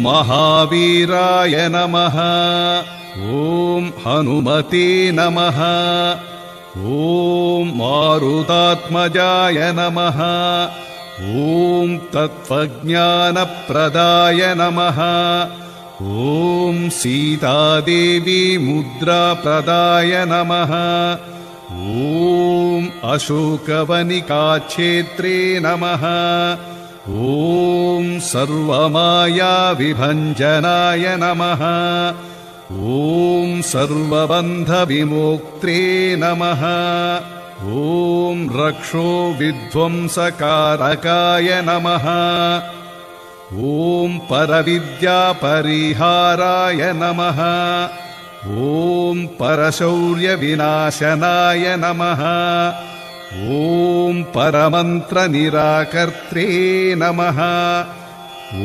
महावीराय नमः। ॐ हनुमते नमः। ॐ मारुतात्मजाय नमः। ॐ तत्त्वज्ञानप्रदाय नमः। ॐ सीतादेवी मुद्राप्रदाय नमः। ॐ अशोकवनिकाक्षेत्रे नमः। ॐ सर्वमायाविभञ्जनाय नमः। ॐ सर्वबन्धविमोक्त्रे नमः। ॐ रक्षो विध्वंसकारकाय नमः। ॐ परविद्यापरिहाराय नमः। ॐ परशौर्यविनाशनाय नमः। ॐ परमन्त्रनिराकर्त्रे नमः।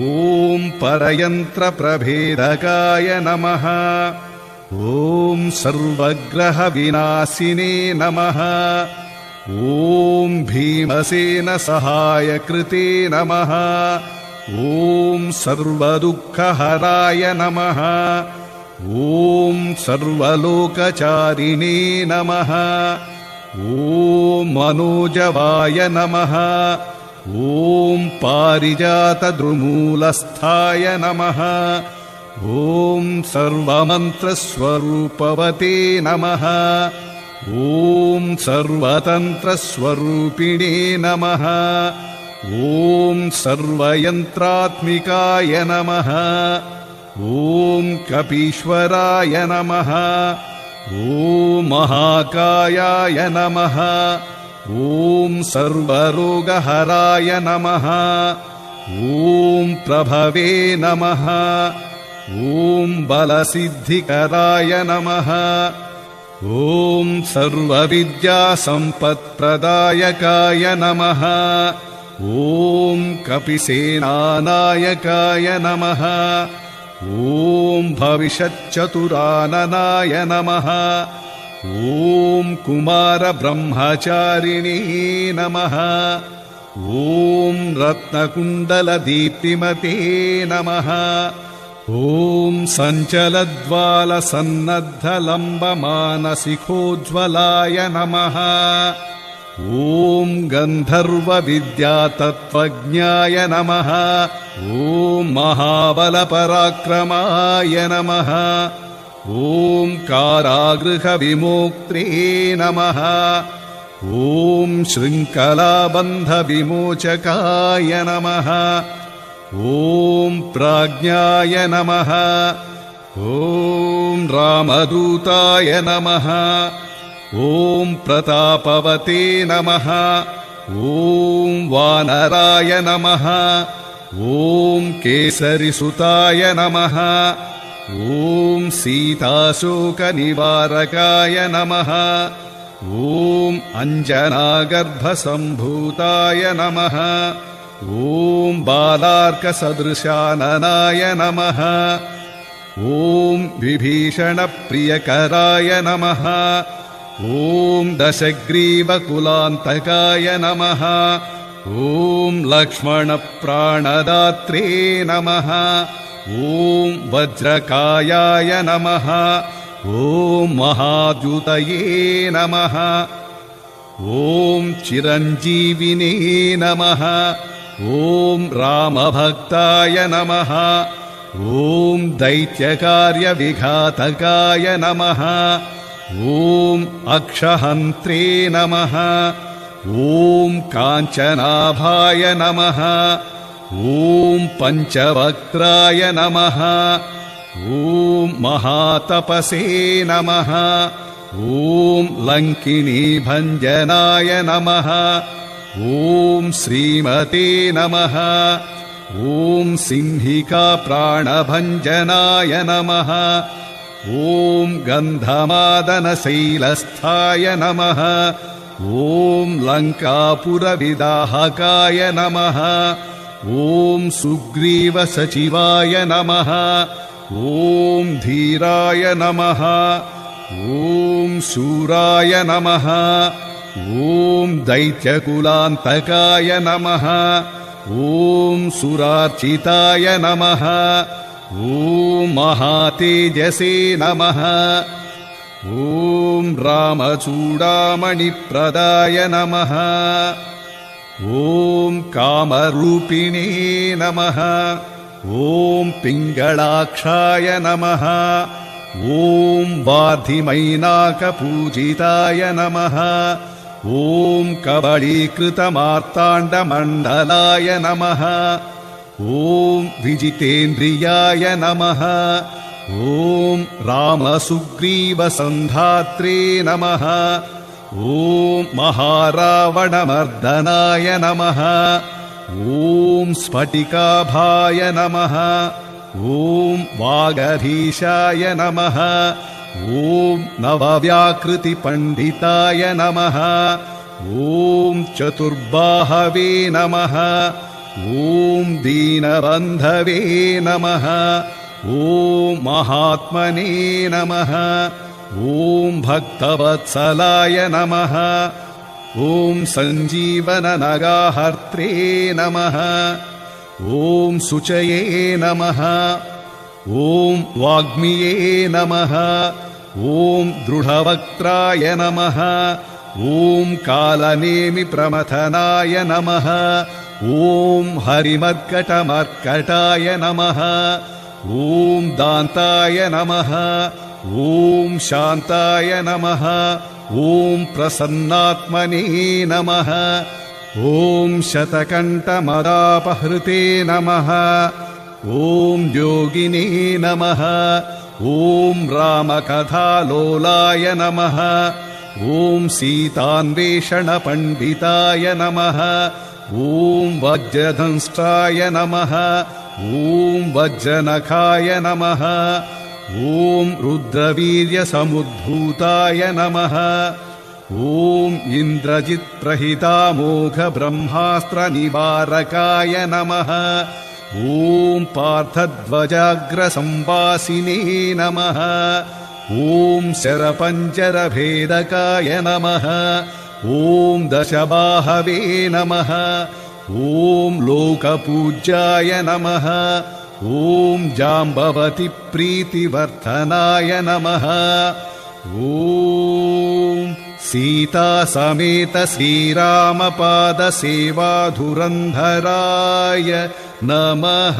ॐ परयन्त्रप्रभेदकाय नमः। ॐ सर्वग्रहविनाशिने नमः। ॐ भीमसेनसहायकृते नमः। ॐ सर्वदुःखहराय नमः। ॐ सर्वलोकचारिणे नमः। ॐ मनोजवाय नमः। ॐ पारिजातद्रुमूलस्थाय नमः। ॐ सर्वमन्त्रस्वरूपवते नमः। ॐ सर्वतन्त्रस्वरूपिणे नमः। ॐ सर्वयन्त्रात्मिकाय नमः। ॐ कपीश्वराय नमः। ॐ महाकायाय नमः। ॐ सर्वरोगहराय नमः। ॐ प्रभवे नमः। ॐ बलसिद्धिकराय नमः। ॐ सर्वविद्यासम्पत्प्रदायकाय नमः। ॐ कपिसेनानायकाय नमः। ॐ भविष्यच्चतुराननाय नमः। ॐ कुमारब्रह्मचारिणे नमः। ॐ रत्नकुण्डलदीप्तिमते नमः। ॐ सञ्चलद्वालसन्नद्धलम्बमानसिकोज्ज्वलाय नमः। ॐ गन्धर्वविद्यातत्त्वज्ञाय नमः। ॐ महाबलपराक्रमाय नमः। ॐ कारागृहविमोक्त्रे नमः। ॐ शृङ्खलाबन्धविमोचकाय नमः। ॐ प्राज्ञाय नमः। ॐ रामदूताय नमः। ॐ प्रतापवते नमः। ॐ वानराय नमः। ॐ केसरिसुताय नमः। ॐ सीताशोकनिवारकाय नमः। ॐ अञ्जनागर्भसम्भूताय नमः। ॐ बालार्कसदृशाननाय नमः। ॐ विभीषणप्रियकराय नमः। ॐ दशग्रीवकुलान्तकाय नमः। ॐ लक्ष्मणप्राणदात्रे नमः। ॐ वज्रकायाय नमः। ॐ महाद्युतये नमः। ॐ चिरञ्जीविने नमः। ॐ रामभक्ताय नमः। ॐ दैत्यकार्यविघातकाय नमः। ॐ अक्षहन्त्रे नमः। ॐ काञ्चनाभाय नमः। ॐ पञ्चवक्त्राय नमः। ॐ महातपसे नमः। ॐ लङ्किनीभञ्जनाय नमः। ॐ श्रीमते नमः। ॐ सिंहिकाप्राणभञ्जनाय नमः। ॐ गन्धमादनशैलस्थाय नमः। ॐ लङ्कापुरविदाहकाय नमः। ॐ सुग्रीवसचिवाय नमः। ॐ धीराय नमः। ॐ शूराय नमः। ॐ दैत्यकुलान्तकाय नमः। ॐ सुरार्चिताय नमः। ॐ महातेजसे नमः। ॐ रामचूडामणिप्रदाय नमः। ॐ कामरूपिणे नमः। ॐ पिङ्गळाक्षाय नमः। ॐ वार्धिमैनाकपूजिताय नमः। ॐ कबळीकृतमार्ताण्डमण्डलाय नमः। ॐ विजितेन्द्रियाय नमः। ॐ रामसुग्रीवसन्धात्रे नमः। ॐ महारावणमर्दनाय नमः। ॐ स्फटिकाभाय नमः। ॐ वागधीशाय नमः। ॐ नवव्याकृतिपण्डिताय नमः। ॐ चतुर्बाहवे नमः। ॐ दीनबन्धवे नमः। ॐ महात्मने नमः। ॐ भक्तवत्सलाय नमः। ॐ सञ्जीवननगाहर्त्रे नमः। ॐ शुचये नमः। ॐ वाग्मिये नमः। ॐ दृढवक्त्राय नमः। ॐ कालनेमिप्रमथनाय नमः। ॐ हरिमर्कटमर्कटाय नमः। ॐ दान्ताय नमः। ॐ शान्ताय नमः। ॐ प्रसन्नात्मने नमः। ॐ शतकण्ठमदापहृते नमः। ॐ योगिने नमः। ॐ रामकथालोलाय नमः। ॐ सीतान्वेषणपण्डिताय नमः। ॐ वज्रदंष्ट्राय नमः। ॐ वज्रनखाय नमः। ॐ रुद्रवीर्यसमुद्भूताय नमः। ॐ इन्द्रजित्प्रहितामोघब्रह्मास्त्रनिवारकाय नमः। ॐ पार्थध्वजाग्रसंवासिने नमः। ॐ शरपञ्जरभेदकाय नमः। ॐ दशबाहवे नमः। ॐ लोकपूज्याय नमः। ॐ जाम्बवति प्रीतिवर्धनाय नमः। ॐ सीतासमेत श्रीरामपादसेवाधुरन्धराय नमः।